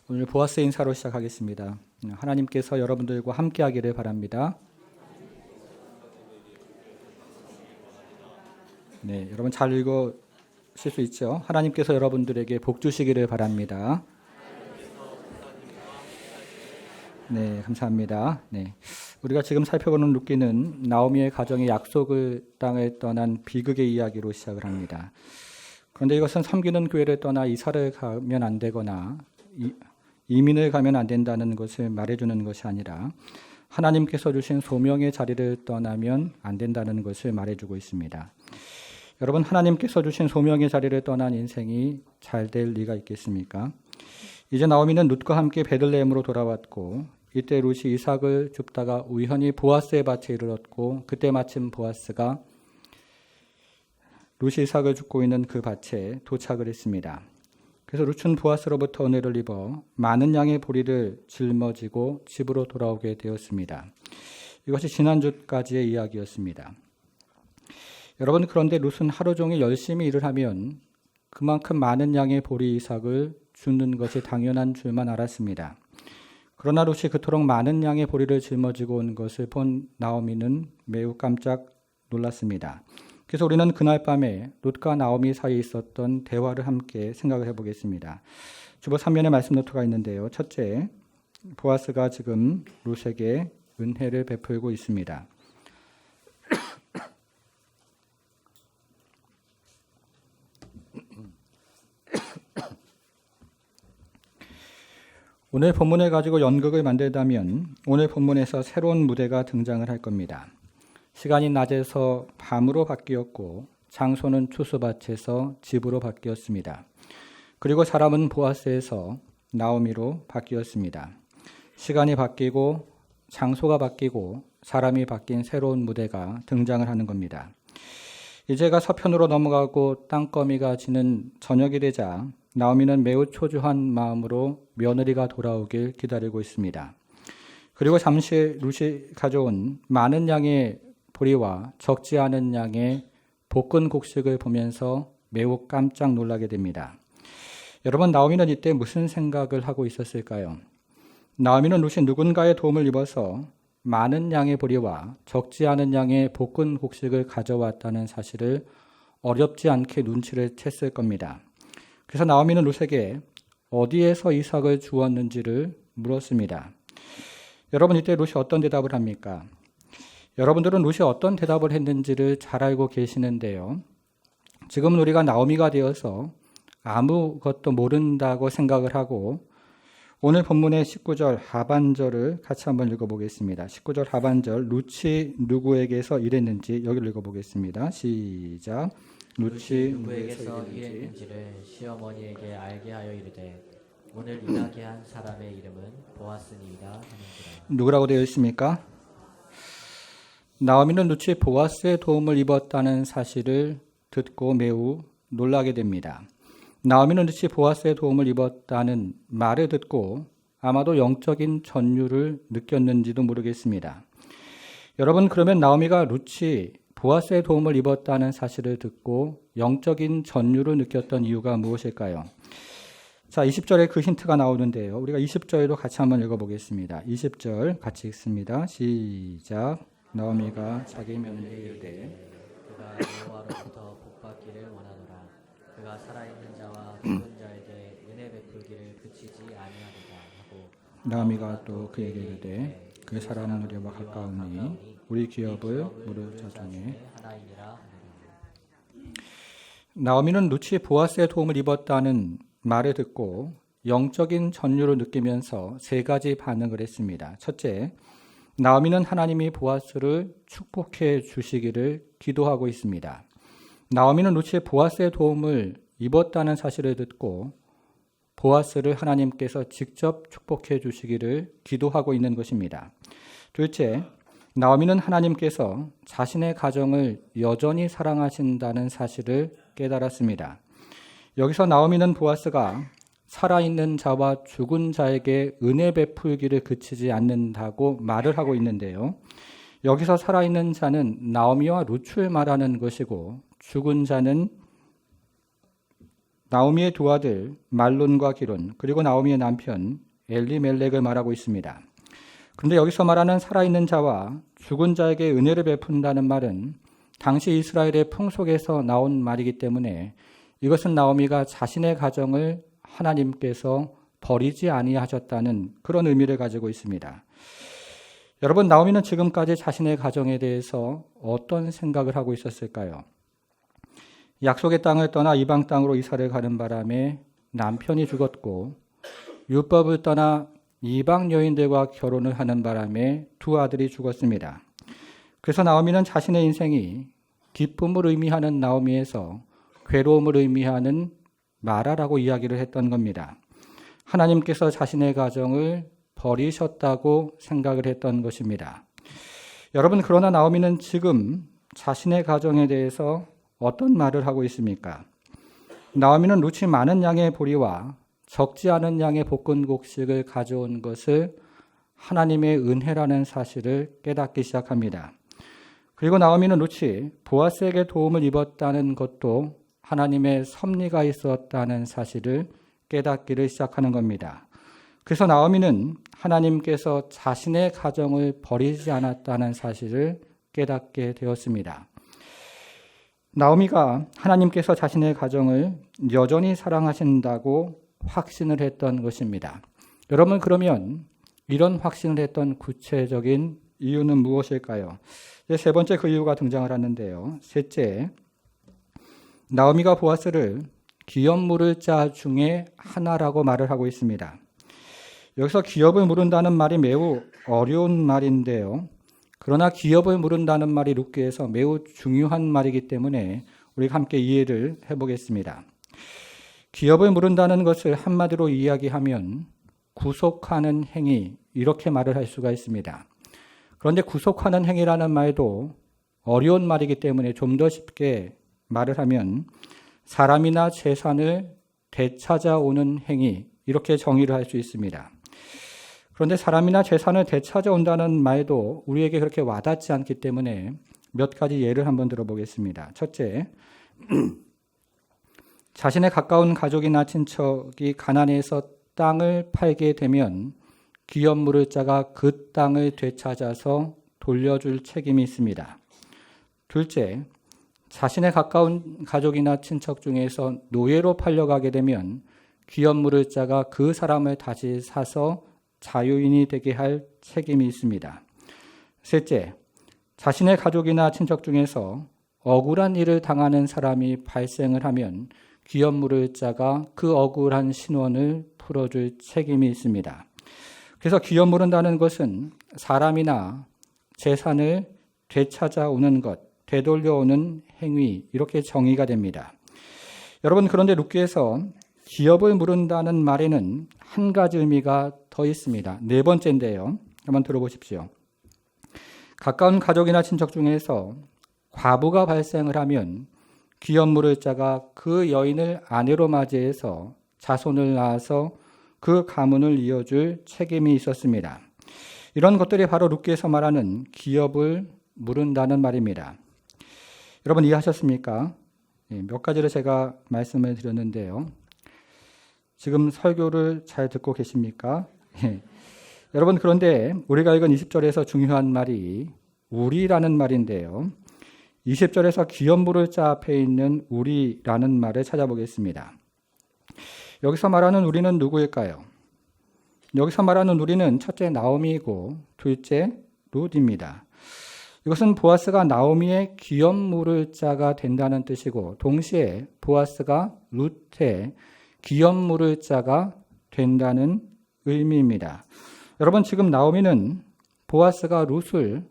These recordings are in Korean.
오늘 보아스 인사로 시작하겠습니다. 하나님께서 여러분들과 함께하기를 바랍니다. 네, 여러분 잘 읽으실 수 있죠? 하나님께서 여러분들에게 복 주시기를 바랍니다. 네, 감사합니다. 네, 우리가 지금 살펴보는 룻기는 나오미의 가정의 약속을 땅에 떠난 비극의 이야기로 시작을 합니다. 그런데 이것은 섬기는 교회를 떠나 이사를 가면 안 되거나 이민을 가면 안 된다는 것을 말해주는 것이 아니라 하나님께서 주신 소명의 자리를 떠나면 안 된다는 것을 말해주고 있습니다. 여러분, 하나님께서 주신 소명의 자리를 떠난 인생이 잘 될 리가 있겠습니까? 이제 나오미는 룻과 함께 베들레헴으로 돌아왔고, 이때 룻이 이삭을 줍다가 우연히 보아스의 밭에 이르렀고, 그때 마침 보아스가 룻이 이삭을 줍고 있는 그 밭에 도착을 했습니다. 그래서 룻은 보아스로부터 은혜를 입어 많은 양의 보리를 짊어지고 집으로 돌아오게 되었습니다. 이것이 지난주까지의 이야기였습니다. 여러분, 그런데 룻은 하루 종일 열심히 일을 하면 그만큼 많은 양의 보리 이삭을 주는 것이 당연한 줄만 알았습니다. 그러나 룻이 그토록 많은 양의 보리를 짊어지고 온 것을 본 나오미는 매우 깜짝 놀랐습니다. 그래서 우리는 그날 밤에 룻과 나오미 사이에 있었던 대화를 함께 생각을 해보겠습니다. 주보 3면에 말씀 노트가 있는데요. 첫째, 보아스가 지금 룻에게 은혜를 베풀고 있습니다. 오늘 본문을 가지고 연극을 만들다면 오늘 본문에서 새로운 무대가 등장을 할 겁니다. 시간이 낮에서 밤으로 바뀌었고 장소는 추수밭에서 집으로 바뀌었습니다. 그리고 사람은 보아스에서 나오미로 바뀌었습니다. 시간이 바뀌고 장소가 바뀌고 사람이 바뀐 새로운 무대가 등장을 하는 겁니다. 이제가 서편으로 넘어가고 땅거미가 지는 저녁이 되자 나오미는 매우 초조한 마음으로 며느리가 돌아오길 기다리고 있습니다. 그리고 잠시 룻이 가져온 많은 양의 보리와 적지 않은 양의 볶은 곡식을 보면서 매우 깜짝 놀라게 됩니다. 여러분, 나오미는 이때 무슨 생각을 하고 있었을까요? 나오미는 룻이 누군가의 도움을 입어서 많은 양의 보리와 적지 않은 양의 볶은 곡식을 가져왔다는 사실을 어렵지 않게 눈치를 챘을 겁니다. 그래서 나오미는 룻에게 어디에서 이삭을 주었는지를 물었습니다. 여러분, 이때 룻이 어떤 대답을 합니까? 여러분들은 룻이 어떤 대답을 했는지를 잘 알고 계시는데요. 지금 우리가 나오미가 되어서 아무것도 모른다고 생각을 하고 오늘 본문의 19절 하반절을 같이 한번 읽어보겠습니다. 19절 하반절, 룻이 누구에게서 일했는지 여기를 읽어보겠습니다. 시작. 룻이 누구에게서 일했는지를 시어머니에게 알게 하여 이르되 오늘 일하게 한 사람의 이름은 보아스니이다 하는지라. 누구라고 되어 있습니까? 나오미는 룻이 보아스의 도움을 입었다는 사실을 듣고 매우 놀라게 됩니다. 나오미는 룻이 보아스의 도움을 입었다는 말을 듣고 아마도 영적인 전율을 느꼈는지도 모르겠습니다. 여러분, 그러면 나오미가 룻이 보아스의 도움을 입었다는 사실을 듣고 영적인 전율을 느꼈던 이유가 무엇일까요? 자, 20절에 그 힌트가 나오는데요. 우리가 20절도 같이 한번 읽어보겠습니다. 20절 같이 읽습니다. 시작. 나오미가 자기 며느리에게 이르되 그가 여호와로부터 복받기를 원하노라. 그가 살아있는 자와 죽은 자에게 은혜 베풀기를 그치지 아니하리라 하고 나오미가 또 그에게 이르되 그 사람은 우리와 가까우니 우리 기업을 무릇 자중에. 하나이니라 하노라. 나오미는 룻이 보아스의 도움을 입었다는 말을 듣고 영적인 전율을 느끼면서 세 가지 반응을 했습니다. 첫째, 나오미는 하나님이 보아스를 축복해 주시기를 기도하고 있습니다. 나오미는 룻이 보아스의 도움을 입었다는 사실을 듣고 보아스를 하나님께서 직접 축복해 주시기를 기도하고 있는 것입니다. 둘째, 나오미는 하나님께서 자신의 가정을 여전히 사랑하신다는 사실을 깨달았습니다. 여기서 나오미는 보아스가 살아있는 자와 죽은 자에게 은혜 베풀기를 그치지 않는다고 말을 하고 있는데요. 여기서 살아있는 자는 나오미와 룻을 말하는 것이고 죽은 자는 나오미의 두 아들 말론과 기론, 그리고 나오미의 남편 엘리멜렉을 말하고 있습니다. 그런데 여기서 말하는 살아있는 자와 죽은 자에게 은혜를 베푼다는 말은 당시 이스라엘의 풍속에서 나온 말이기 때문에 이것은 나오미가 자신의 가정을 하나님께서 버리지 아니하셨다는 그런 의미를 가지고 있습니다. 여러분, 나오미는 지금까지 자신의 가정에 대해서 어떤 생각을 하고 있었을까요? 약속의 땅을 떠나 이방 땅으로 이사를 가는 바람에 남편이 죽었고, 율법을 떠나 이방 여인들과 결혼을 하는 바람에 두 아들이 죽었습니다. 그래서 나오미는 자신의 인생이 기쁨을 의미하는 나오미에서 괴로움을 의미하는 마라라고 이야기를 했던 겁니다. 하나님께서 자신의 가정을 버리셨다고 생각을 했던 것입니다. 여러분, 그러나 나오미는 지금 자신의 가정에 대해서 어떤 말을 하고 있습니까? 나오미는 룻이 많은 양의 보리와 적지 않은 양의 볶은 곡식을 가져온 것을 하나님의 은혜라는 사실을 깨닫기 시작합니다. 그리고 나오미는 룻이 보아스에게 도움을 입었다는 것도 하나님의 섭리가 있었다는 사실을 깨닫기를 시작하는 겁니다. 그래서 나오미는 하나님께서 자신의 가정을 버리지 않았다는 사실을 깨닫게 되었습니다. 나오미가 하나님께서 자신의 가정을 여전히 사랑하신다고 확신을 했던 것입니다. 여러분, 그러면 이런 확신을 했던 구체적인 이유는 무엇일까요? 세 번째 그 이유가 등장을 하는데요. 셋째, 나오미가 보아스를 기업 물을 자 중에 하나라고 말을 하고 있습니다. 여기서 기업을 물은다는 말이 매우 어려운 말인데요. 그러나 기업을 물은다는 말이 룻기에서 매우 중요한 말이기 때문에 우리가 함께 이해를 해보겠습니다. 기업을 물은다는 것을 한마디로 이야기하면 구속하는 행위, 이렇게 말을 할 수가 있습니다. 그런데 구속하는 행위라는 말도 어려운 말이기 때문에 좀 더 쉽게 말을 하면 사람이나 재산을 되찾아오는 행위, 이렇게 정의를 할 수 있습니다. 그런데 사람이나 재산을 되찾아온다는 말도 우리에게 그렇게 와닿지 않기 때문에 몇 가지 예를 한번 들어보겠습니다. 첫째, 자신의 가까운 가족이나 친척이 가난해서 땅을 팔게 되면 기업 물을 자가 그 땅을 되찾아서 돌려줄 책임이 있습니다. 둘째, 자신의 가까운 가족이나 친척 중에서 노예로 팔려가게 되면 기업 물을 자가 그 사람을 다시 사서 자유인이 되게 할 책임이 있습니다. 셋째, 자신의 가족이나 친척 중에서 억울한 일을 당하는 사람이 발생을 하면 기업 물을 자가 그 억울한 신원을 풀어줄 책임이 있습니다. 그래서 기업 물은다는 것은 사람이나 재산을 되찾아오는 것, 되돌려오는 행위, 이렇게 정의가 됩니다. 여러분, 그런데 룻기에서 기업을 물은다는 말에는 한 가지 의미가 더 있습니다. 네 번째인데요. 한번 들어보십시오. 가까운 가족이나 친척 중에서 과부가 발생을 하면 기업 물을 자가 그 여인을 아내로 맞이해서 자손을 낳아서 그 가문을 이어줄 책임이 있었습니다. 이런 것들이 바로 룻기에서 말하는 기업을 물은다는 말입니다. 여러분, 이해하셨습니까? 몇 가지를 제가 말씀을 드렸는데요. 지금 설교를 잘 듣고 계십니까? 여러분, 그런데 우리가 읽은 20절에서 중요한 말이 우리라는 말인데요. 20절에서 기업 물을 자 앞에 있는 우리라는 말을 찾아보겠습니다. 여기서 말하는 우리는 누구일까요? 여기서 말하는 우리는 첫째 나오미이고 둘째 룻입니다. 이것은 보아스가 나오미의 기업 물을 자가 된다는 뜻이고 동시에 보아스가 룻의 기업 물을 자가 된다는 의미입니다. 여러분, 지금 나오미는 보아스가 룻을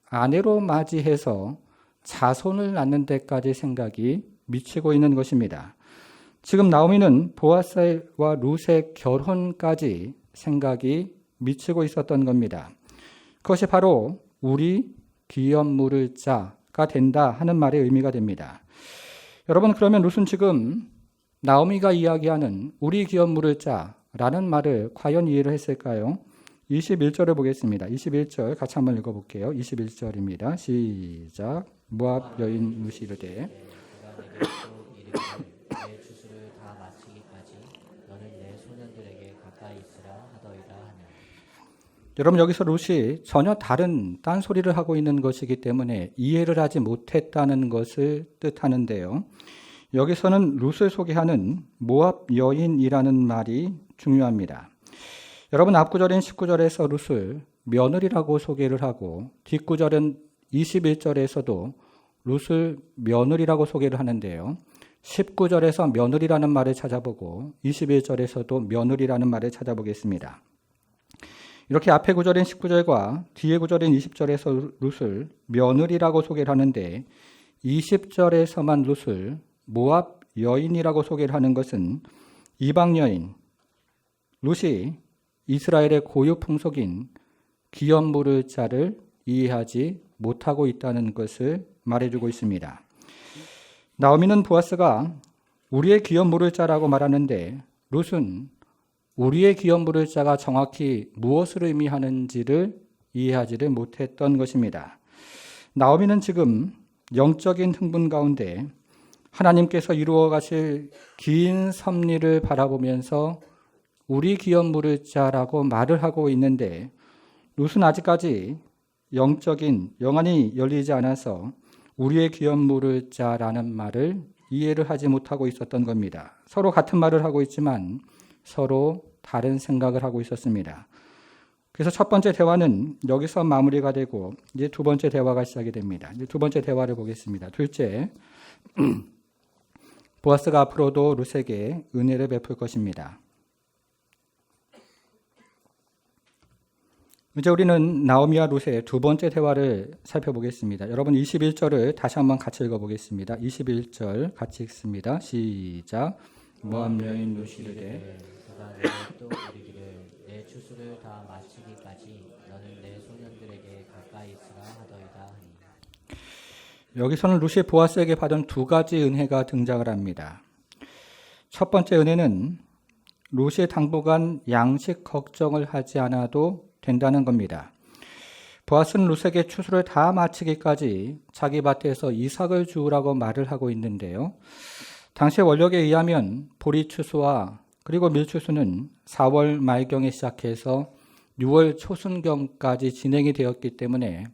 아내로 맞이해서 자손을 낳는 데까지 생각이 미치고 있는 것입니다. 지금 나오미는 보아스와 룻의 결혼까지 생각이 미치고 있었던 겁니다. 그것이 바로 우리 기업 물을 자가 된다 하는 말의 의미가 됩니다. 여러분, 그러면 룻은 지금 나오미가 이야기하는 우리 기업 물을 자라는 말을 과연 이해를 했을까요? 21절을 보겠습니다. 21절 같이 한번 읽어볼게요. 21절입니다. 시작. 모압 여인 룻이 이르되 그가 내게 또 이르기를 내 주수를 다 마친 하더이다 하니. 여러분 여기서 룻이 전혀 다른 딴소리를 하고 있는 것이기 때문에 이해를 하지 못했다는 것을 뜻하는데요. 여기서는 룻을 소개하는 모압 여인이라는 말이 중요합니다. 여러분 앞구절인 19절에서 룻을 며느리라고 소개를 하고 뒷구절은 21절에서도 룻을 며느리라고 소개를 하는데요. 19절에서 며느리라는 말을 찾아보고 21절에서도 며느리라는 말을 찾아보겠습니다. 이렇게 앞에 구절인 19절과 뒤에 구절인 20절에서 룻을 며느리라고 소개를 하는데 20절에서만 룻을 모압 여인이라고 소개를 하는 것은 이방 여인, 룻이 이스라엘의 고유 풍속인 기업 물을 자를 이해하지 못하고 있다는 것을 말해주고 있습니다. 나오미는 보아스가 우리의 기업 물을 자라고 말하는데 룻은 우리의 기업 물을 자가 정확히 무엇을 의미하는지를 이해하지를 못했던 것입니다. 나오미는 지금 영적인 흥분 가운데 하나님께서 이루어 가실 긴 섭리를 바라보면서 우리 기업 물을 자라고 말을 하고 있는데 룻은 아직까지 영적인 영안이 열리지 않아서 우리의 기업 물을 자라는 말을 이해를 하지 못하고 있었던 겁니다. 서로 같은 말을 하고 있지만 서로 다른 생각을 하고 있었습니다. 그래서 첫 번째 대화는 여기서 마무리가 되고 이제 두 번째 대화가 시작이 됩니다. 이제 두 번째 대화를 보겠습니다. 둘째, 보아스가 앞으로도 룻에게 은혜를 베풀 것입니다. 이제 우리는 나오미와 룻의 두 번째 대화를 살펴보겠습니다. 여러분 21절을 다시 한번 같이 읽어보겠습니다. 21절 같이 읽습니다. 시작. 모압 여인 룻이 이르되 그가 내게 또 이르기를 내 추수를 다 마치기까지 너는 내 소년들에게 가까이 있으라 하더이다 하니. 여기서는 룻이 보아스에게 받은 두 가지 은혜가 등장을 합니다. 첫 번째 은혜는 룻이 당분간 양식 걱정을 하지 않아도 된다는 겁니다. 보아스는 룻에게 추수를 다 마치기까지 자기 밭에서 이삭을 주우라고 말을 하고 있는데요. 당시 원력에 의하면 보리 추수와 그리고 밀추수는 4월 말경에 시작해서 6월 초순경까지 진행이 되었기 때문에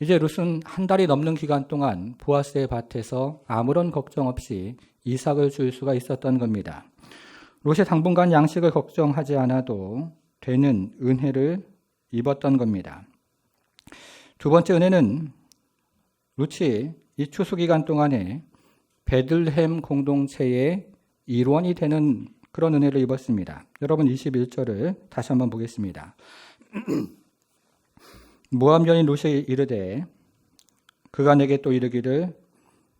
이제 룻은 한 달이 넘는 기간 동안 보아스의 밭에서 아무런 걱정 없이 이삭을 줄 수가 있었던 겁니다. 룻이 당분간 양식을 걱정하지 않아도 되는 은혜를 입었던 겁니다. 두 번째 은혜는 룻이 이 추수 기간 동안에 베들레헴 공동체의 일원이 되는 그런 은혜를 입었습니다. 여러분 21절을 다시 한번 보겠습니다. 모압 여인 룻이 이르되 그가 내게 또 이르기를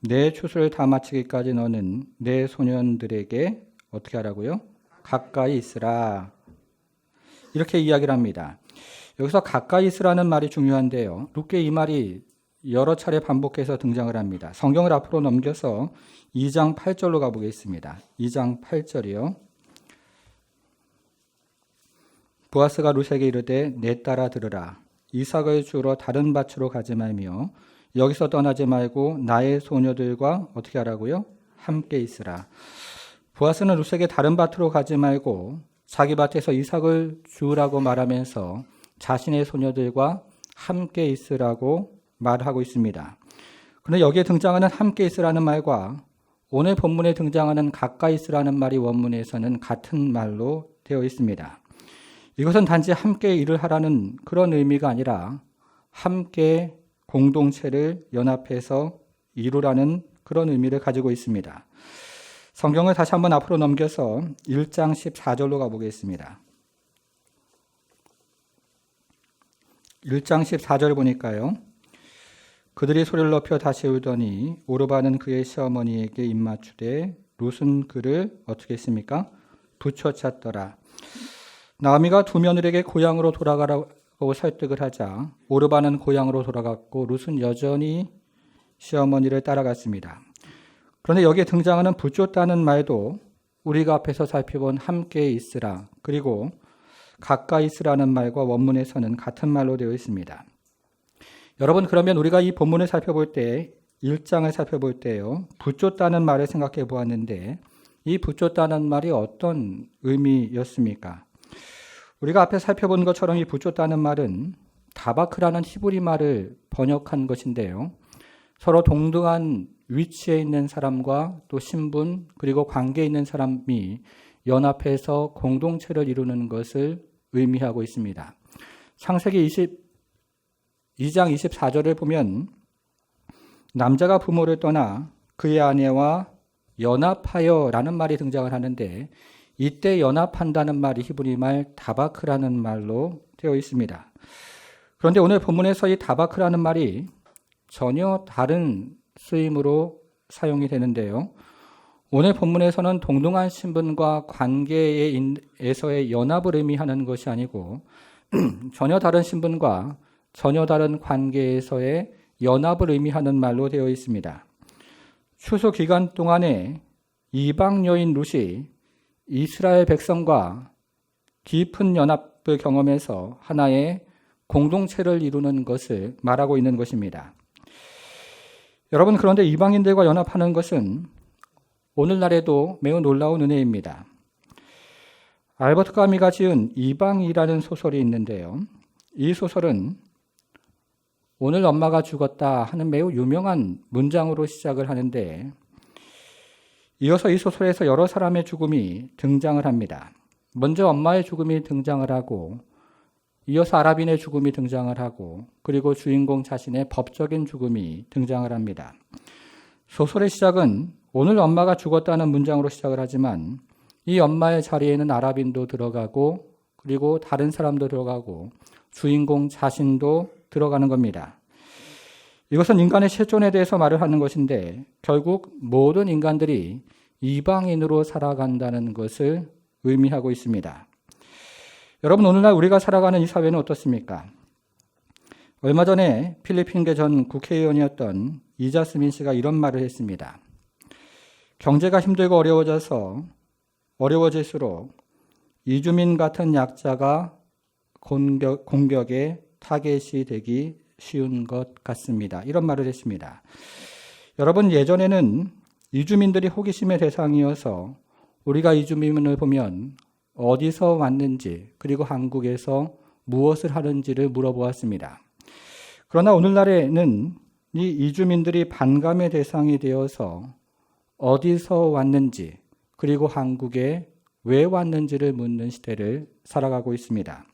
내 추수를 다 마치기까지 너는 내 소년들에게 어떻게 하라고요? 가까이 있으라. 이렇게 이야기를 합니다. 여기서 가까이 있으라는 말이 중요한데요. 룻께 이 말이 여러 차례 반복해서 등장을 합니다. 성경을 앞으로 넘겨서 2장 8절로 가보겠습니다. 2장 8절이요. 보아스가 룻에게 이르되 내 딸아 들으라. 이삭을 주러 다른 밭으로 가지 말며 여기서 떠나지 말고 나의 소녀들과 어떻게 하라고요? 함께 있으라. 보아스는 룻에게 다른 밭으로 가지 말고 자기 밭에서 이삭을 주우라고 말하면서 자신의 소녀들과 함께 있으라고 말하고 있습니다. 그런데 여기에 등장하는 함께 있으라는 말과 오늘 본문에 등장하는 가까이 있으라는 말이 원문에서는 같은 말로 되어 있습니다. 이것은 단지 함께 일을 하라는 그런 의미가 아니라 함께 공동체를 연합해서 이루라는 그런 의미를 가지고 있습니다. 성경을 다시 한번 앞으로 넘겨서 1장 14절로 가보겠습니다. 1장 14절 보니까요. 그들이 소리를 높여 다시 울더니 오르바는 그의 시어머니에게 입맞추되 룻은 그를 어떻게 했습니까? 부춰찼더라. 나오미가 두 며느리에게 고향으로 돌아가라고 설득을 하자 오르바는 고향으로 돌아갔고 룻은 여전히 시어머니를 따라갔습니다. 그런데 여기에 등장하는 부쫓다는 말도 우리가 앞에서 살펴본 함께 있으라 그리고 가까이 있으라는 말과 원문에서는 같은 말로 되어 있습니다. 여러분 그러면 우리가 이 본문을 살펴볼 때 1장을 살펴볼 때요. 부쫓다는 말을 생각해 보았는데 이 부쫓다는 말이 어떤 의미였습니까? 우리가 앞에 살펴본 것처럼 이 붙잡다는 말은 다바크라는 히브리 말을 번역한 것인데요. 서로 동등한 위치에 있는 사람과 또 신분 그리고 관계에 있는 사람이 연합해서 공동체를 이루는 것을 의미하고 있습니다. 창세기 22장 24절을 보면 남자가 부모를 떠나 그의 아내와 연합하여라는 말이 등장을 하는데 이때 연합한다는 말이 히브리 말 다바크라는 말로 되어 있습니다. 그런데 오늘 본문에서 이 다바크라는 말이 전혀 다른 쓰임으로 사용이 되는데요. 오늘 본문에서는 동등한 신분과 관계에서의 연합을 의미하는 것이 아니고 전혀 다른 신분과 전혀 다른 관계에서의 연합을 의미하는 말로 되어 있습니다. 추수 기간 동안에 이방 여인 룻이 이스라엘 백성과 깊은 연합을 경험해서 하나의 공동체를 이루는 것을 말하고 있는 것입니다. 여러분, 그런데 이방인들과 연합하는 것은 오늘날에도 매우 놀라운 은혜입니다. 알버트 까미가 지은 이방이라는 소설이 있는데요. 이 소설은 오늘 엄마가 죽었다 하는 매우 유명한 문장으로 시작을 하는데 이어서 이 소설에서 여러 사람의 죽음이 등장을 합니다. 먼저 엄마의 죽음이 등장을 하고 이어서 아랍인의 죽음이 등장을 하고 그리고 주인공 자신의 법적인 죽음이 등장을 합니다. 소설의 시작은 오늘 엄마가 죽었다는 문장으로 시작을 하지만 이 엄마의 자리에는 아랍인도 들어가고 그리고 다른 사람도 들어가고 주인공 자신도 들어가는 겁니다. 이것은 인간의 실존에 대해서 말을 하는 것인데 결국 모든 인간들이 이방인으로 살아간다는 것을 의미하고 있습니다. 여러분, 오늘날 우리가 살아가는 이 사회는 어떻습니까? 얼마 전에 필리핀계 전 국회의원이었던 이자스민 씨가 이런 말을 했습니다. 경제가 힘들고 어려워질수록 이주민 같은 약자가 공격의 타겟이 되기 쉬운 것 같습니다. 이런 말을 했습니다. 여러분, 예전에는 이주민들이 호기심의 대상이어서 우리가 이주민을 보면 어디서 왔는지 그리고 한국에서 무엇을 하는지를 물어보았습니다. 그러나 오늘날에는 이 이주민들이 반감의 대상이 되어서 어디서 왔는지 그리고 한국에 왜 왔는지를 묻는 시대를 살아가고 있습니다.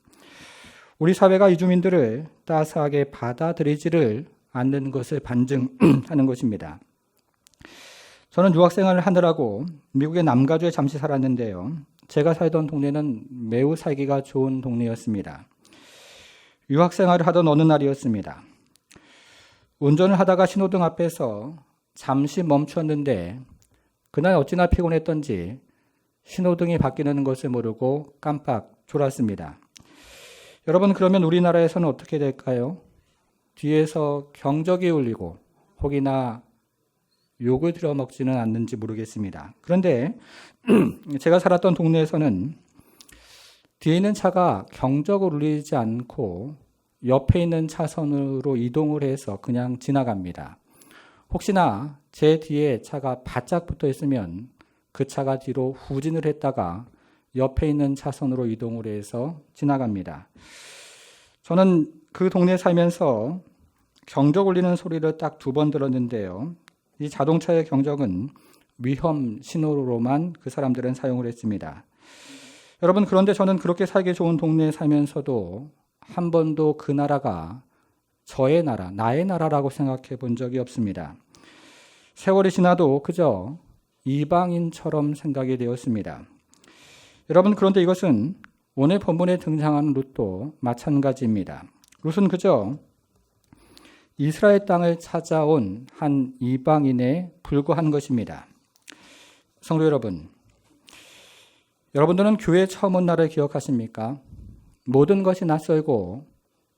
우리 사회가 이주민들을 따스하게 받아들이지를 않는 것을 반증하는 것입니다. 저는 유학생활을 하느라고 미국의 남가주에 잠시 살았는데요. 제가 살던 동네는 매우 살기가 좋은 동네였습니다. 유학생활을 하던 어느 날이었습니다. 운전을 하다가 신호등 앞에서 잠시 멈췄는데 그날 어찌나 피곤했던지 신호등이 바뀌는 것을 모르고 깜빡 졸았습니다. 여러분, 그러면 우리나라에서는 어떻게 될까요? 뒤에서 경적이 울리고 혹이나 욕을 들어먹지는 않는지 모르겠습니다. 그런데 제가 살았던 동네에서는 뒤에 있는 차가 경적을 울리지 않고 옆에 있는 차선으로 이동을 해서 그냥 지나갑니다. 혹시나 제 뒤에 차가 바짝 붙어 있으면 그 차가 뒤로 후진을 했다가 옆에 있는 차선으로 이동을 해서 지나갑니다. 저는 그 동네에 살면서 경적 울리는 소리를 딱 2번 들었는데요. 이 자동차의 경적은 위험 신호로만 그 사람들은 사용을 했습니다. 여러분, 그런데 저는 그렇게 살기 좋은 동네에 살면서도 한 번도 그 나라가 저의 나라, 나의 나라라고 생각해 본 적이 없습니다. 세월이 지나도 그저 이방인처럼 생각이 되었습니다. 여러분, 그런데 이것은 오늘 본문에 등장하는 룻도 마찬가지입니다. 룻은 그저 이스라엘 땅을 찾아온 한 이방인에 불과한 것입니다. 성도 여러분, 여러분들은 교회 처음 온 날을 기억하십니까? 모든 것이 낯설고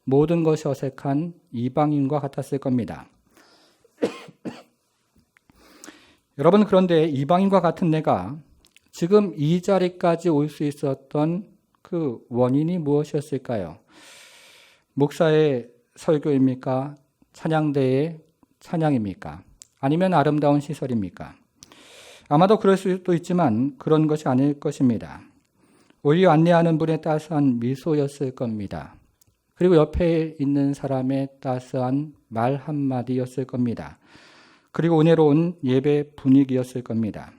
모든 것이 어색한 이방인과 같았을 겁니다. 여러분, 그런데 이방인과 같은 내가 지금 이 자리까지 올 수 있었던 그 원인이 무엇이었을까요? 목사의 설교입니까? 찬양대의 찬양입니까? 아니면 아름다운 시설입니까? 아마도 그럴 수도 있지만 그런 것이 아닐 것입니다. 오히려 안내하는 분의 따스한 미소였을 겁니다. 그리고 옆에 있는 사람의 따스한 말 한마디였을 겁니다. 그리고 은혜로운 예배 분위기였을 겁니다.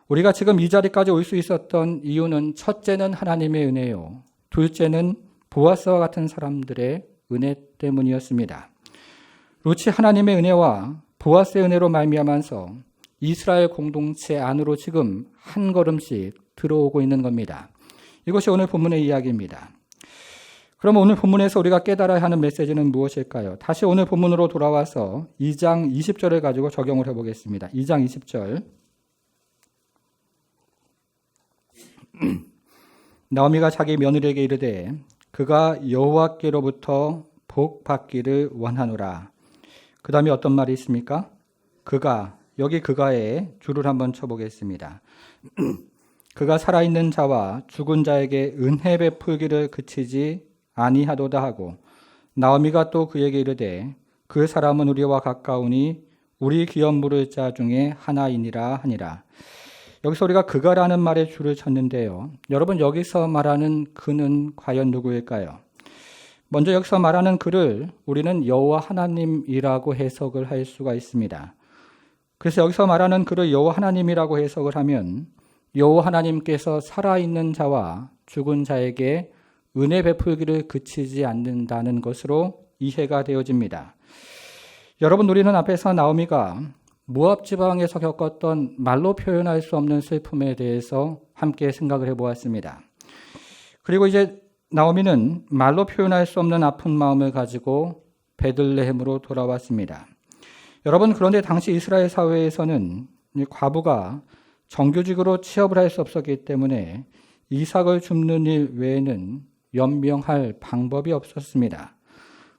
우리가 지금 이 자리까지 올 수 있었던 이유는 첫째는 하나님의 은혜요. 둘째는 보아스와 같은 사람들의 은혜 때문이었습니다. 루치 하나님의 은혜와 보아스의 은혜로 말미암아서 이스라엘 공동체 안으로 지금 한 걸음씩 들어오고 있는 겁니다. 이것이 오늘 본문의 이야기입니다. 그럼 오늘 본문에서 우리가 깨달아야 하는 메시지는 무엇일까요? 다시 오늘 본문으로 돌아와서 2장 20절을 가지고 적용을 해보겠습니다. 2장 20절. 나오미가 자기 며느리에게 이르되 그가 여호와께로부터 복 받기를 원하노라. 그 다음에 어떤 말이 있습니까? 그가, 여기 그가에 줄을 한번 쳐보겠습니다. 그가 살아있는 자와 죽은 자에게 은혜 베풀기를 그치지 아니하도다 하고, 나오미가 또 그에게 이르되 그 사람은 우리와 가까우니 우리 기업 물을 자 중에 하나이니라 하니라. 여기서 우리가 그가라는 말에 줄을 쳤는데요. 여러분, 여기서 말하는 그는 과연 누구일까요? 먼저 여기서 말하는 그를 우리는 여호와 하나님이라고 해석을 할 수가 있습니다. 그래서 여기서 말하는 그를 여호와 하나님이라고 해석을 하면 여호와 하나님께서 살아있는 자와 죽은 자에게 은혜 베풀기를 그치지 않는다는 것으로 이해가 되어집니다. 여러분, 우리는 앞에서 나오미가 모압 지방에서 겪었던 말로 표현할 수 없는 슬픔에 대해서 함께 생각을 해보았습니다. 그리고 이제 나오미는 말로 표현할 수 없는 아픈 마음을 가지고 베들레헴으로 돌아왔습니다. 여러분, 그런데 당시 이스라엘 사회에서는 과부가 정규직으로 취업을 할 수 없었기 때문에 이삭을 줍는 일 외에는 연명할 방법이 없었습니다.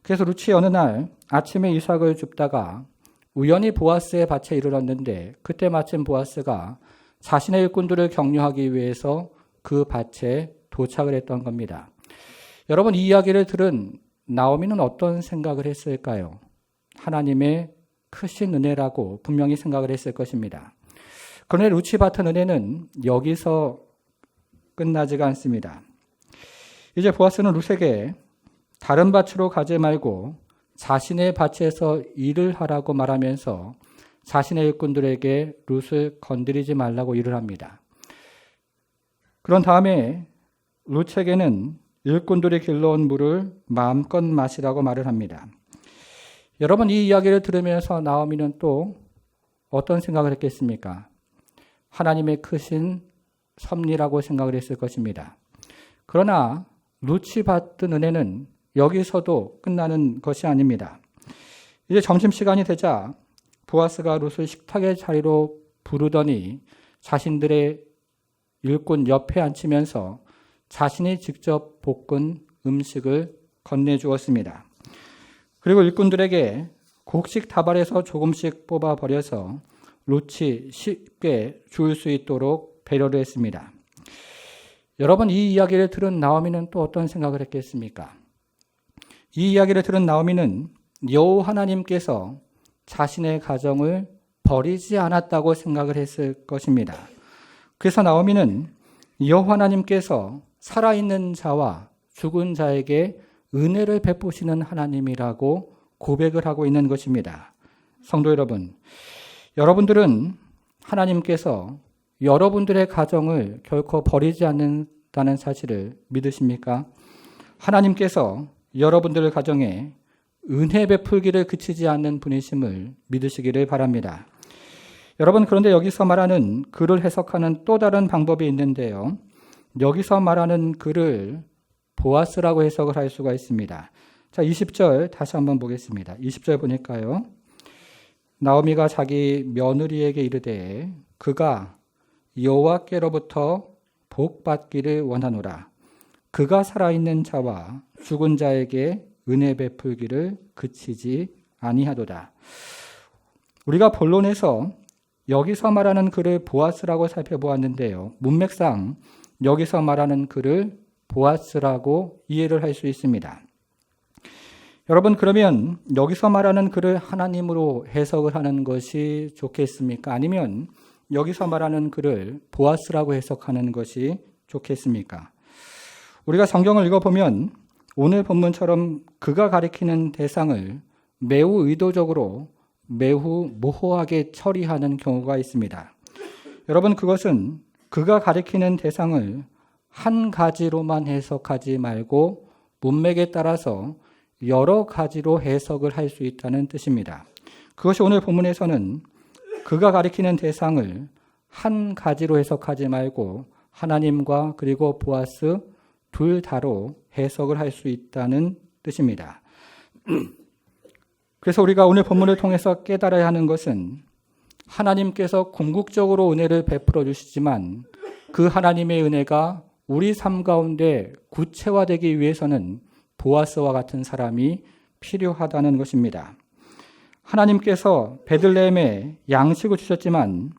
그래서 루치 어느 날 아침에 이삭을 줍다가 우연히 보아스의 밭에 이르렀는데 그때 마침 보아스가 자신의 일꾼들을 격려하기 위해서 그 밭에 도착을 했던 겁니다. 여러분, 이 이야기를 들은 나오미는 어떤 생각을 했을까요? 하나님의 크신 은혜라고 분명히 생각을 했을 것입니다. 그런데 루치 밭은 은혜는 여기서 끝나지가 않습니다. 이제 보아스는 룻에게 다른 밭으로 가지 말고 자신의 밭에서 일을 하라고 말하면서 자신의 일꾼들에게 룻을 건드리지 말라고 일을 합니다. 그런 다음에 룻에게는 일꾼들이 길러온 물을 마음껏 마시라고 말을 합니다. 여러분, 이 이야기를 들으면서 나오미는 또 어떤 생각을 했겠습니까? 하나님의 크신 섭리라고 생각을 했을 것입니다. 그러나 룻이 받은 은혜는 여기서도 끝나는 것이 아닙니다. 이제 점심시간이 되자 보아스가 룻을 식탁의 자리로 부르더니 자신들의 일꾼 옆에 앉히면서 자신이 직접 볶은 음식을 건네주었습니다. 그리고 일꾼들에게 곡식 다발에서 조금씩 뽑아버려서 룻이 쉽게 주울 수 있도록 배려를 했습니다. 여러분, 이 이야기를 들은 나오미는 또 어떤 생각을 했겠습니까? 이 이야기를 들은 나오미는 여호와 하나님께서 자신의 가정을 버리지 않았다고 생각을 했을 것입니다. 그래서 나오미는 여호와 하나님께서 살아있는 자와 죽은 자에게 은혜를 베푸시는 하나님이라고 고백을 하고 있는 것입니다. 성도 여러분, 여러분들은 하나님께서 여러분들의 가정을 결코 버리지 않는다는 사실을 믿으십니까? 하나님께서 여러분들의 가정에 은혜 베풀기를 그치지 않는 분이심을 믿으시기를 바랍니다. 여러분, 그런데 여기서 말하는 그를 해석하는 또 다른 방법이 있는데요. 여기서 말하는 그를 보아스라고 해석을 할 수가 있습니다. 자, 20절 다시 한번 보겠습니다. 20절 보니까요. 나오미가 자기 며느리에게 이르되 그가 여호와께로부터 복 받기를 원하노라. 그가 살아있는 자와 죽은 자에게 은혜 베풀기를 그치지 아니하도다. 우리가 본론에서 여기서 말하는 그를 보아스라고 살펴보았는데요. 문맥상 여기서 말하는 그를 보아스라고 이해를 할 수 있습니다. 여러분, 그러면 여기서 말하는 그를 하나님으로 해석을 하는 것이 좋겠습니까? 아니면 여기서 말하는 그를 보아스라고 해석하는 것이 좋겠습니까? 우리가 성경을 읽어보면 오늘 본문처럼 그가 가리키는 대상을 매우 의도적으로 매우 모호하게 처리하는 경우가 있습니다. 여러분, 그것은 그가 가리키는 대상을 한 가지로만 해석하지 말고 문맥에 따라서 여러 가지로 해석을 할 수 있다는 뜻입니다. 그것이 오늘 본문에서는 그가 가리키는 대상을 한 가지로 해석하지 말고 하나님과 그리고 보아스 둘 다로 해석을 할 수 있다는 뜻입니다. 그래서 우리가 오늘 본문을 통해서 깨달아야 하는 것은 하나님께서 궁극적으로 은혜를 베풀어 주시지만 그 하나님의 은혜가 우리 삶 가운데 구체화되기 위해서는 보아스와 같은 사람이 필요하다는 것입니다. 하나님께서 베들레헴에 양식을 주셨지만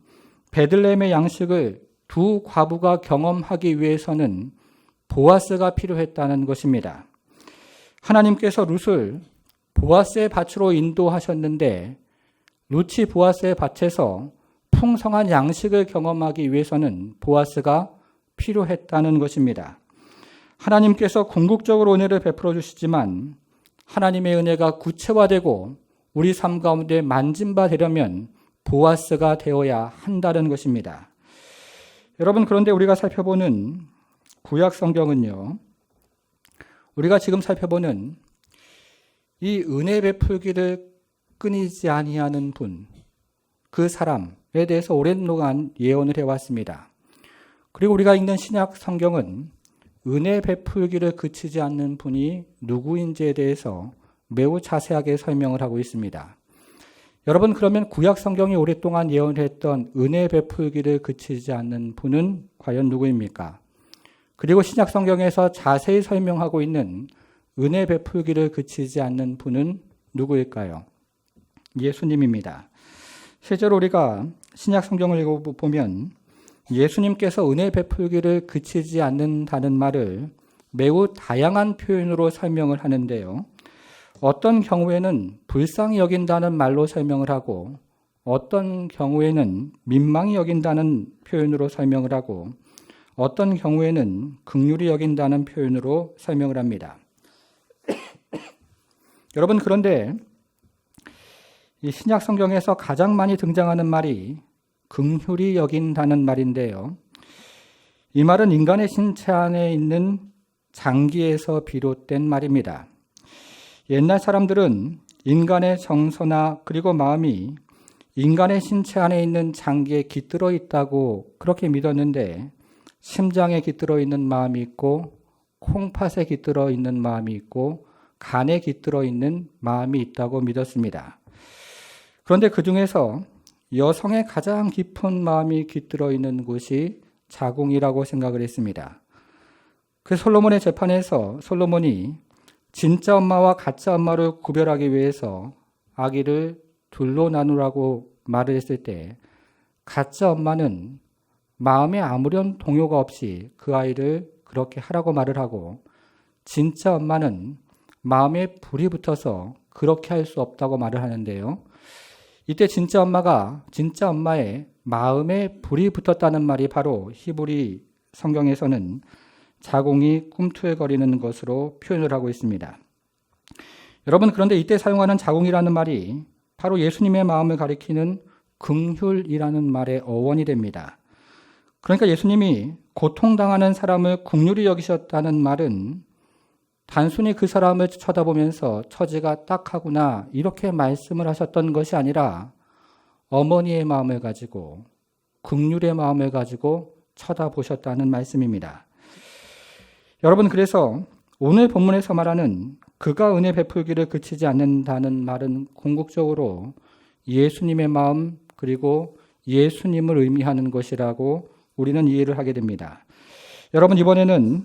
베들레헴의 양식을 두 과부가 경험하기 위해서는 보아스가 필요했다는 것입니다. 하나님께서 룻을 보아스의 밭으로 인도하셨는데 룻이 보아스의 밭에서 풍성한 양식을 경험하기 위해서는 보아스가 필요했다는 것입니다. 하나님께서 궁극적으로 은혜를 베풀어 주시지만 하나님의 은혜가 구체화되고 우리 삶 가운데 만진 바 되려면 보아스가 되어야 한다는 것입니다. 여러분, 그런데 우리가 살펴보는 구약 성경은요, 우리가 지금 살펴보는 이 은혜 베풀기를 끊이지 아니하는 분, 그 사람에 대해서 오랜 동안 예언을 해왔습니다. 그리고 우리가 읽는 신약 성경은 은혜 베풀기를 그치지 않는 분이 누구인지에 대해서 매우 자세하게 설명을 하고 있습니다. 여러분, 그러면 구약 성경이 오랫동안 예언을 했던 은혜 베풀기를 그치지 않는 분은 과연 누구입니까? 그리고 신약 성경에서 자세히 설명하고 있는 은혜 베풀기를 그치지 않는 분은 누구일까요? 예수님입니다. 실제로 우리가 신약 성경을 읽어보면 예수님께서 은혜 베풀기를 그치지 않는다는 말을 매우 다양한 표현으로 설명을 하는데요. 어떤 경우에는 불쌍히 여긴다는 말로 설명을 하고 어떤 경우에는 민망히 여긴다는 표현으로 설명을 하고 어떤 경우에는 긍휼히 여긴다는 표현으로 설명을 합니다. 여러분, 그런데 이 신약 성경에서 가장 많이 등장하는 말이 긍휼히 여긴다는 말인데요. 이 말은 인간의 신체 안에 있는 장기에서 비롯된 말입니다. 옛날 사람들은 인간의 정서나 그리고 마음이 인간의 신체 안에 있는 장기에 깃들어 있다고 그렇게 믿었는데 심장에 깃들어 있는 마음이 있고 콩팥에 깃들어 있는 마음이 있고 간에 깃들어 있는 마음이 있다고 믿었습니다. 그런데 그 중에서 여성의 가장 깊은 마음이 깃들어 있는 곳이 자궁이라고 생각을 했습니다. 그 솔로몬의 재판에서 솔로몬이 진짜 엄마와 가짜 엄마를 구별하기 위해서 아기를 둘로 나누라고 말을 했을 때 가짜 엄마는 마음에 아무런 동요가 없이 그 아이를 그렇게 하라고 말을 하고 진짜 엄마는 마음에 불이 붙어서 그렇게 할 수 없다고 말을 하는데요. 이때 진짜 엄마의 마음에 불이 붙었다는 말이 바로 히브리 성경에서는 자궁이 꿈틀거리는 것으로 표현을 하고 있습니다. 여러분, 그런데 이때 사용하는 자궁이라는 말이 바로 예수님의 마음을 가리키는 긍휼이라는 말의 어원이 됩니다. 그러니까 예수님이 고통당하는 사람을 긍휼히 여기셨다는 말은 단순히 그 사람을 쳐다보면서 처지가 딱하구나 이렇게 말씀을 하셨던 것이 아니라 어머니의 마음을 가지고 긍휼의 마음을 가지고 쳐다보셨다는 말씀입니다. 여러분, 그래서 오늘 본문에서 말하는 그가 은혜 베풀기를 그치지 않는다는 말은 궁극적으로 예수님의 마음 그리고 예수님을 의미하는 것이라고 우리는 이해를 하게 됩니다. 여러분, 이번에는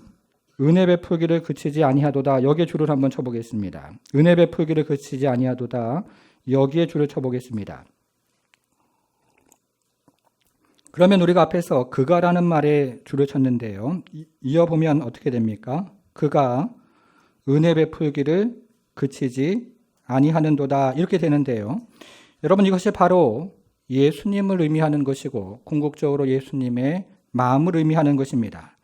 은혜 베풀기를 그치지 아니하도다 여기에 줄을 한번 쳐보겠습니다. 은혜 베풀기를 그치지 아니하도다 여기에 줄을 쳐보겠습니다. 그러면 우리가 앞에서 그가라는 말에 줄을 쳤는데요. 이어보면 어떻게 됩니까? 그가 은혜 베풀기를 그치지 아니하는도다 이렇게 되는데요. 여러분, 이것이 바로 예수님을 의미하는 것이고 궁극적으로 예수님의 마음을 의미하는 것입니다.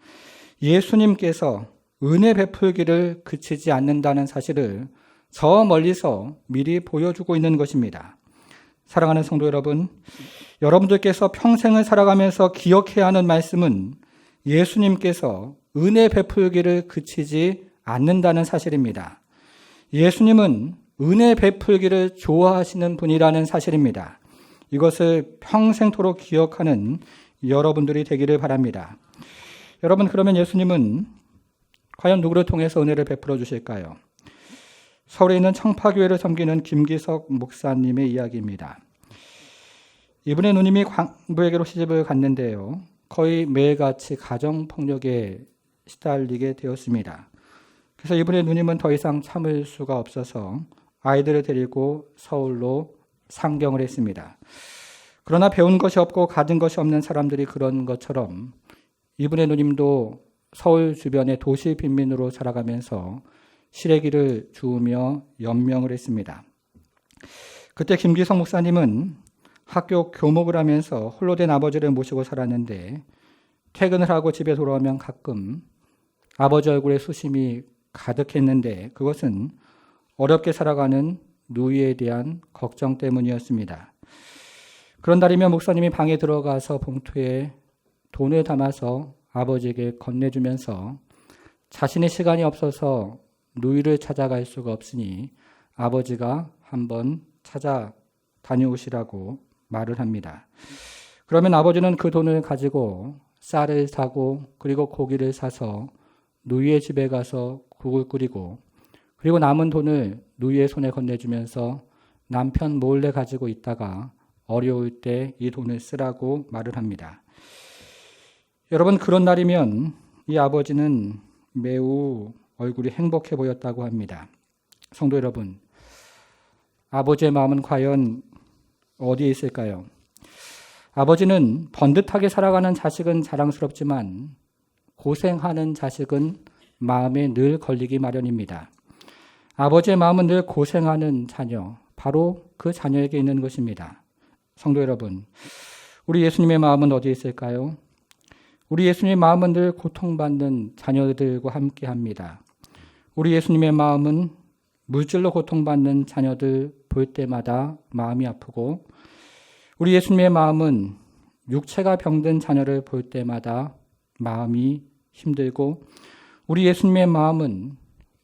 예수님께서 은혜 베풀기를 그치지 않는다는 사실을 저 멀리서 미리 보여주고 있는 것입니다. 사랑하는 성도 여러분, 여러분들께서 평생을 살아가면서 기억해야 하는 말씀은 예수님께서 은혜 베풀기를 그치지 않는다는 사실입니다. 예수님은 은혜 베풀기를 좋아하시는 분이라는 사실입니다. 이것을 평생토록 기억하는 여러분들이 되기를 바랍니다. 여러분, 그러면 예수님은 과연 누구를 통해서 은혜를 베풀어 주실까요? 서울에 있는 청파교회를 섬기는 김기석 목사님의 이야기입니다. 이분의 누님이 광부에게로 시집을 갔는데요. 거의 매일같이 가정폭력에 시달리게 되었습니다. 그래서 이분의 누님은 더 이상 참을 수가 없어서 아이들을 데리고 서울로 상경을 했습니다. 그러나 배운 것이 없고 가진 것이 없는 사람들이 그런 것처럼 이분의 누님도 서울 주변의 도시 빈민으로 살아가면서 시래기를 주우며 연명을 했습니다. 그때 김기성 목사님은 학교 교목을 하면서 홀로 된 아버지를 모시고 살았는데 퇴근을 하고 집에 돌아오면 가끔 아버지 얼굴에 수심이 가득했는데 그것은 어렵게 살아가는 누이에 대한 걱정 때문이었습니다. 그런 날이면 목사님이 방에 들어가서 봉투에 돈을 담아서 아버지에게 건네주면서 자신의 시간이 없어서 누이를 찾아갈 수가 없으니 아버지가 한번 찾아 다녀오시라고 말을 합니다. 그러면 아버지는 그 돈을 가지고 쌀을 사고 그리고 고기를 사서 누이의 집에 가서 국을 끓이고 그리고 남은 돈을 누이의 손에 건네주면서 남편 몰래 가지고 있다가 어려울 때 이 돈을 쓰라고 말을 합니다. 여러분, 그런 날이면 이 아버지는 매우 얼굴이 행복해 보였다고 합니다. 성도 여러분, 아버지의 마음은 과연 어디에 있을까요? 아버지는 번듯하게 살아가는 자식은 자랑스럽지만 고생하는 자식은 마음에 늘 걸리기 마련입니다. 아버지의 마음은 늘 고생하는 자녀, 바로 그 자녀에게 있는 것입니다. 성도 여러분, 우리 예수님의 마음은 어디에 있을까요? 우리 예수님의 마음은 늘 고통받는 자녀들과 함께합니다. 우리 예수님의 마음은 물질로 고통받는 자녀들 볼 때마다 마음이 아프고 우리 예수님의 마음은 육체가 병든 자녀를 볼 때마다 마음이 힘들고 우리 예수님의 마음은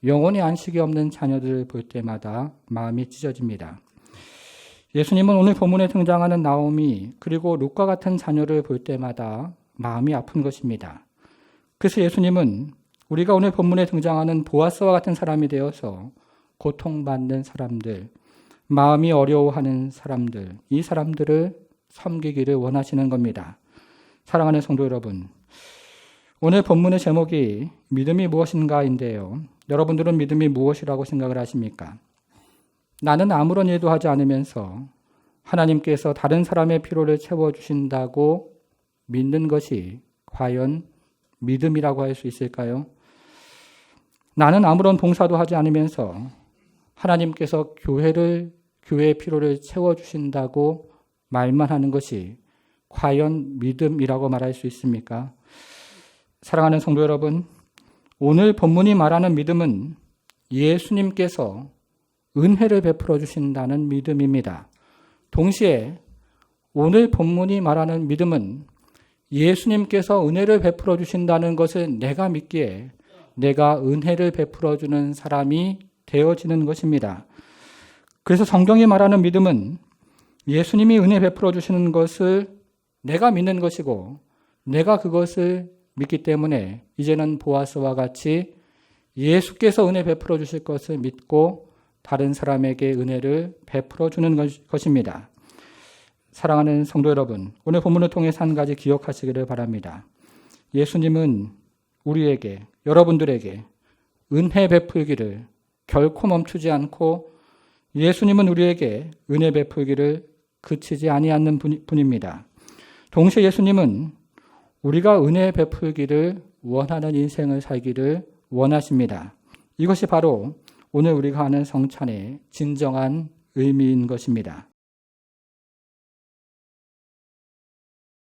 영혼의 안식이 없는 자녀들을 볼 때마다 마음이 찢어집니다. 예수님은 오늘 본문에 등장하는 나오미 그리고 룻과 같은 자녀를 볼 때마다 마음이 아픈 것입니다. 그래서 예수님은 우리가 오늘 본문에 등장하는 보아스와 같은 사람이 되어서 고통받는 사람들, 마음이 어려워하는 사람들, 이 사람들을 섬기기를 원하시는 겁니다. 사랑하는 성도 여러분, 오늘 본문의 제목이 믿음이 무엇인가인데요. 여러분들은 믿음이 무엇이라고 생각을 하십니까? 나는 아무런 일도 하지 않으면서 하나님께서 다른 사람의 필요를 채워주신다고 믿는 것이 과연 믿음이라고 할 수 있을까요? 나는 아무런 봉사도 하지 않으면서 하나님께서 교회의 필요를 채워주신다고 말만 하는 것이 과연 믿음이라고 말할 수 있습니까? 사랑하는 성도 여러분, 오늘 본문이 말하는 믿음은 예수님께서 은혜를 베풀어 주신다는 믿음입니다. 동시에 오늘 본문이 말하는 믿음은 예수님께서 은혜를 베풀어 주신다는 것을 내가 믿기에 내가 은혜를 베풀어 주는 사람이 되어지는 것입니다. 그래서 성경이 말하는 믿음은 예수님이 은혜 베풀어 주시는 것을 내가 믿는 것이고 내가 그것을 믿기 때문에 이제는 보아스와 같이 예수께서 은혜 베풀어 주실 것을 믿고 다른 사람에게 은혜를 베풀어 주는 것입니다. 사랑하는 성도 여러분, 오늘 본문을 통해서 한 가지 기억하시기를 바랍니다. 예수님은 우리에게, 여러분들에게 은혜 베풀기를 결코 멈추지 않고 예수님은 우리에게 은혜 베풀기를 그치지 아니하는 분입니다. 동시에 예수님은 우리가 은혜 베풀기를 원하는 인생을 살기를 원하십니다. 이것이 바로 오늘 우리가 하는 성찬의 진정한 의미인 것입니다.